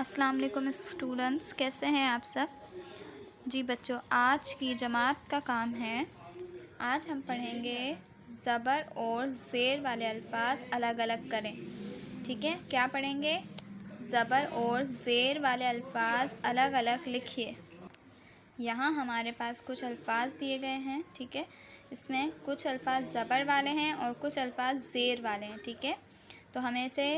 अस्सलाम वालेकुम स्टूडेंट्स, कैसे हैं आप सब। जी बच्चों, आज की जमात का काम है, आज हम पढ़ेंगे ज़बर और ज़ेर वाले अल्फाज अलग अलग करें। ठीक है, क्या पढ़ेंगे? ज़बर और ज़ेर वाले अल्फाज अलग अलग लिखिए। यहाँ हमारे पास कुछ अल्फाज दिए गए हैं। ठीक है, इसमें कुछ अल्फाज ज़बर वाले हैं और कुछ अल्फाज ज़ेर वाले हैं। ठीक है, तो हमें इसे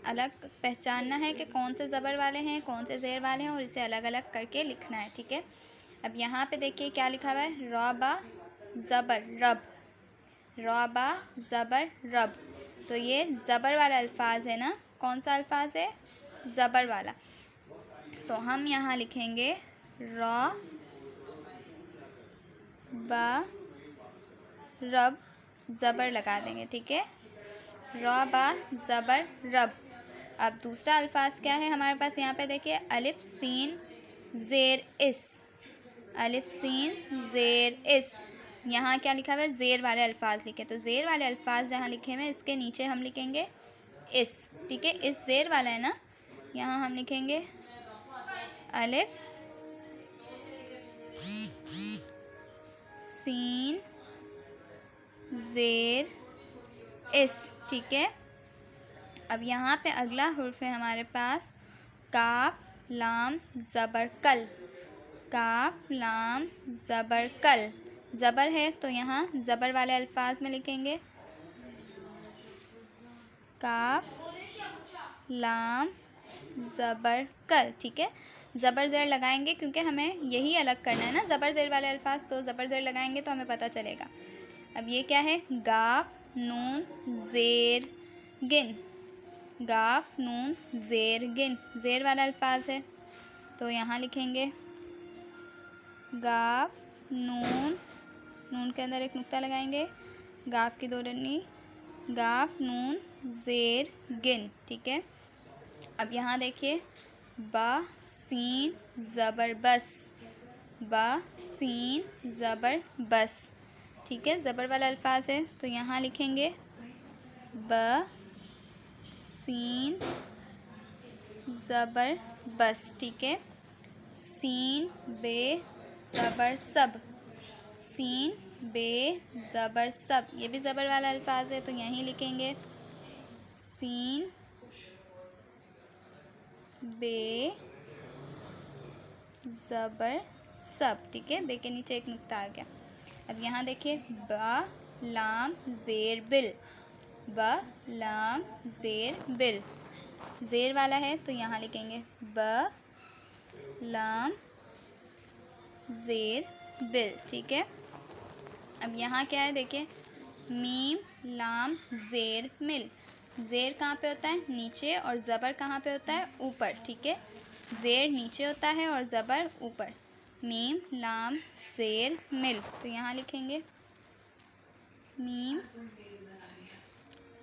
अलग पहचानना है कि कौन से ज़बर वाले हैं, कौन से ज़ेर वाले हैं, और इसे अलग अलग करके लिखना है। ठीक है, अब यहाँ पे देखिए क्या लिखा हुआ है, रौबा ज़बर रब, रौबा ज़बर रब। तो ये ज़बर वाला अल्फाज है ना, कौन सा अल्फाज है? ज़बर वाला। तो हम यहाँ लिखेंगे रौ बा रब, ज़बर लगा देंगे। ठीक है, रौ बा ज़बर रब। अब दूसरा अल्फाज क्या है हमारे पास, यहाँ पे देखिए अलिफ सीन ज़ेर इस, अलिफ सीन ज़ेर इस। यहाँ क्या लिखा हुआ है? ज़ेर वाले अल्फाज लिखे। तो ज़ेर वाले अल्फाज जहाँ लिखे हुए हैं इसके नीचे हम लिखेंगे इस। ठीक है, इस ज़ेर वाला है ना, यहाँ हम लिखेंगे अलिफ सीन ज़ेर इस। ठीक है, अब यहाँ पे अगला हुर्फ है हमारे पास काफ लाम ज़बर कल, काफ लाम ज़बर कल। ज़बर है तो यहाँ ज़बर वाले अल्फाज में लिखेंगे काफ लाम ज़बर कल। ठीक है, ज़बर ज़ेर लगाएंगे क्योंकि हमें यही अलग करना है ना, ज़बर ज़ेर वाले अल्फाज, तो ज़बर ज़ेर लगाएंगे तो हमें पता चलेगा। अब ये क्या है? गाफ नून ज़ेर गिन, गाफ नून ज़ेर गिन, ज़ेर वाला अल्फाज है तो यहाँ लिखेंगे गाफ नून, नून के अंदर एक नुक्ता लगाएंगे, गाफ की दो डंडी, गाफ नून ज़ेर गिन। ठीक है, अब यहाँ देखिए बा सीन ज़बर बस, बा सीन ज़बर बस। ठीक है, ज़बर वाला अल्फाज है तो यहाँ लिखेंगे ब सीन ज़बर बस। ठीक है, सीन बे ज़बर सब, सीन बे ज़बर सब, ये भी ज़बर वाला अल्फाज है तो यहीं लिखेंगे सीन बे ज़बर सब। ठीक है, बे के नीचे एक नुक्ता आ गया। अब यहाँ देखिए बा लाम ज़ेर बिल, बा लाम ज़ेर बिल, ज़ेर वाला है तो यहाँ लिखेंगे ब लाम ज़ेर बिल। ठीक है, अब यहाँ क्या है देखिए मीम लाम ज़ेर मिल, ज़ेर कहाँ पे होता है? नीचे, और ज़बर कहाँ पे होता है? ऊपर। ठीक है, ज़ेर नीचे होता है और ज़बर ऊपर। मीम लाम ज़ेर मिल, तो यहाँ लिखेंगे मीम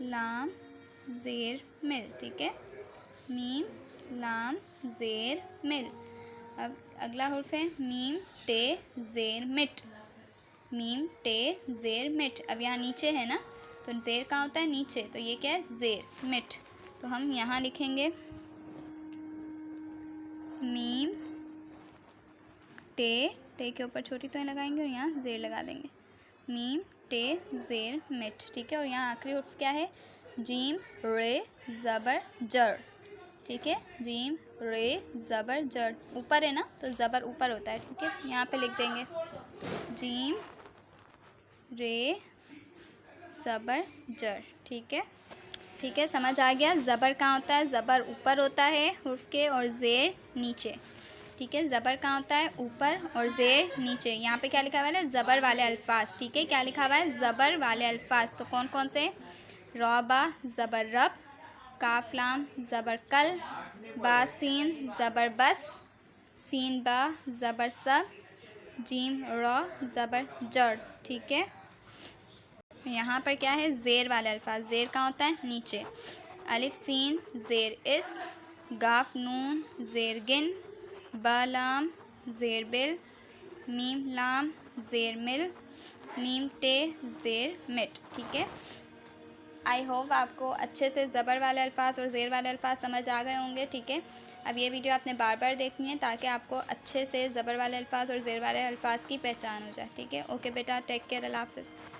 लाम ज़ेर मिल। ठीक है, मीम लाम ज़ेर मिल। अब अगला हुर्फ है मीम टे ज़ेर मिट, मीम टे ज़ेर मिट। अब यहाँ नीचे है ना, तो ज़ेर कहाँ होता है? नीचे, तो ये क्या है? ज़ेर मिट। तो हम यहाँ लिखेंगे मीम टे, टे के ऊपर छोटी तो लगाएंगे और यहाँ ज़ेर लगा देंगे, मीम टे ज़ेर मिट। ठीक है, और यहाँ आखिरी हुर्फ क्या है? जीम रे ज़बर जड़। ठीक है, जीम रे ज़बर जड़, ऊपर है ना तो ज़बर ऊपर होता है। ठीक है, यहाँ पे लिख देंगे जीम रे ज़बर जड़। ठीक है, ठीक है, समझ आ गया। ज़बर कहाँ होता है? ज़बर ऊपर होता है हुर्फ के और ज़ेर नीचे। ठीक है, ज़बर कहाँ होता है? ऊपर और ज़ेर नीचे। यहाँ पे क्या लिखा हुआ है? ज़बर वाले अल्फाज। ठीक है, क्या लिखा हुआ है? ज़बर वाले अल्फाज। तो कौन कौन से? रौबा ज़बर रब, काफलाम ज़बर कल, बासीन ज़बर बस, सीन बा ज़बर सब, जीम रौ ज़बर जड़। ठीक है, यहाँ पर क्या है? ज़ेर वाले अल्फाज। ज़ेर कहाँ होता है? नीचे। अलिफ सीन ज़ेर इस, गाफ नून ज़ेर गिन, बा लाम ज़ेर बिल, मीम लाम ज़ेर मिल, मीम टे ज़ेर मिट। ठीक है, आई होप आपको अच्छे से ज़बर वाले अल्फाज और ज़ेर वाले अल्फाज समझ आ गए होंगे, ठीक है। अब ये वीडियो आपने बार बार देखनी है ताकि आपको अच्छे से ज़बर वाले अल्फाज और ज़ेर वाले अल्फाज की पहचान हो जाए, ठीक है। ओके बेटा, टेक केयर, अल्लाह हाफ़िज़।